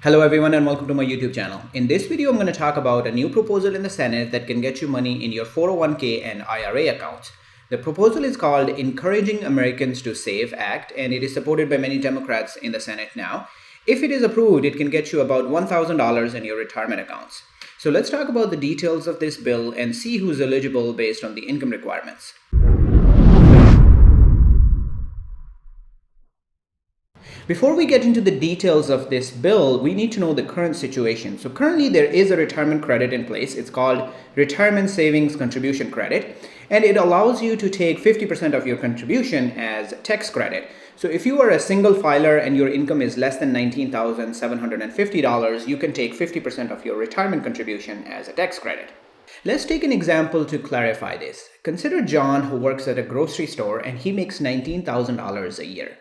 Hello everyone and welcome to my YouTube channel. In this video, I'm going to talk about a new proposal in the Senate that can get you money in your 401k and IRA accounts. The proposal is called Encouraging Americans to Save Act, and it is supported by many Democrats in the Senate now. If it is approved, it can get you about $1,000 in your retirement accounts. So let's talk about the details of this bill and see who's eligible based on the income requirements. Before we get into the details of this bill, we need to know the current situation. So currently there is a retirement credit in place. It's called Retirement Savings Contribution Credit, and it allows you to take 50% of your contribution as tax credit. So if you are a single filer and your income is less than $19,750, you can take 50% of your retirement contribution as a tax credit. Let's take an example to clarify this. Consider John, who works at a grocery store, and he makes $19,000 a year.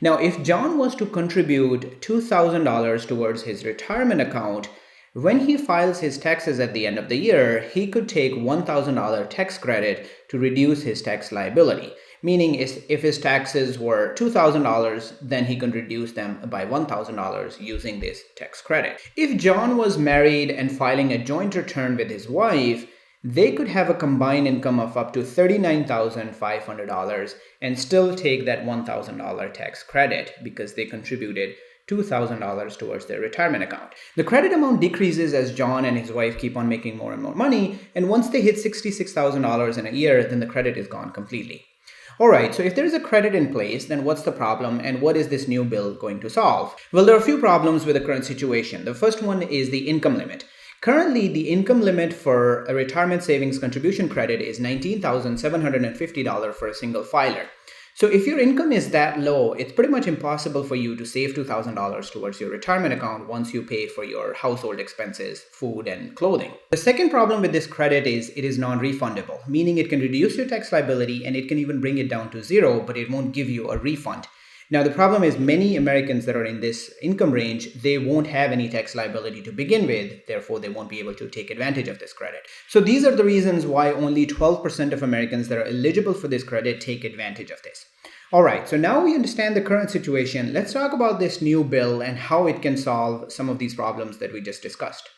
Now, if John was to contribute $2,000 towards his retirement account, when he files his taxes at the end of the year, he could take $1,000 tax credit to reduce his tax liability. Meaning, if his taxes were $2,000, then he can reduce them by $1,000 using this tax credit. If John was married and filing a joint return with his wife, they could have a combined income of up to $39,500 and still take that $1,000 tax credit because they contributed $2,000 towards their retirement account. The credit amount decreases as John and his wife keep on making more and more money, and once they hit $66,000 in a year, then the credit is gone completely. Alright, so if there is a credit in place, then what's the problem and what is this new bill going to solve? Well, there are a few problems with the current situation. The first one is the income limit. Currently, the income limit for a retirement savings contribution credit is $19,750 for a single filer. So if your income is that low, it's pretty much impossible for you to save $2,000 towards your retirement account once you pay for your household expenses, food, and clothing. The second problem with this credit is it is non-refundable, meaning it can reduce your tax liability and it can even bring it down to zero, but it won't give you a refund. Now, the problem is many Americans that are in this income range, they won't have any tax liability to begin with. Therefore, they won't be able to take advantage of this credit. So these are the reasons why only 12% of Americans that are eligible for this credit take advantage of this. All right, so now we understand the current situation. Let's talk about this new bill and how it can solve some of these problems that we just discussed.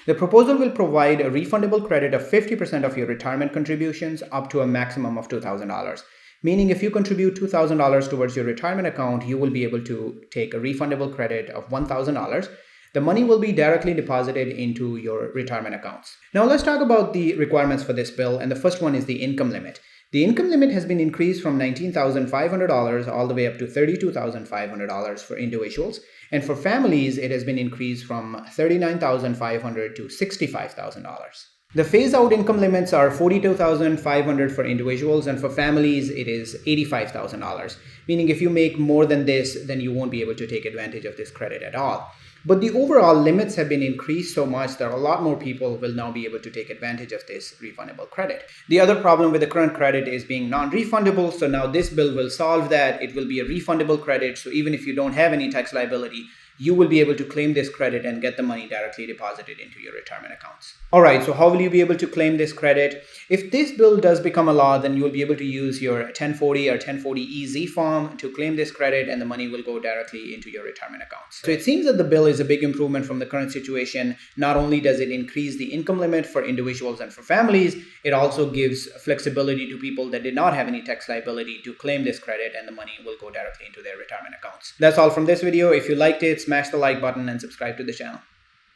The proposal will provide a refundable credit of 50% of your retirement contributions up to a maximum of $2,000. Meaning if you contribute $2,000 towards your retirement account, you will be able to take a refundable credit of $1,000. The money will be directly deposited into your retirement accounts. Now let's talk about the requirements for this bill, and the first one is the income limit. The income limit has been increased from $19,500 all the way up to $32,500 for individuals, and for families it has been increased from $39,500 to $65,000. The phase-out income limits are $42,500 for individuals, and for families it is $85,000. Meaning if you make more than this, then you won't be able to take advantage of this credit at all. But the overall limits have been increased so much that a lot more people will now be able to take advantage of this refundable credit. The other problem with the current credit is being non-refundable. So now this bill will solve that. It will be a refundable credit. So even if you don't have any tax liability, you will be able to claim this credit and get the money directly deposited into your retirement accounts. All right, so how will you be able to claim this credit? If this bill does become a law, then you will be able to use your 1040 or 1040EZ form to claim this credit, and the money will go directly into your retirement accounts. So it seems that the bill is a big improvement from the current situation. Not only does it increase the income limit for individuals and for families, it also gives flexibility to people that did not have any tax liability to claim this credit, and the money will go directly into their retirement accounts. That's all from this video. If you liked it, smash the like button and subscribe to the channel.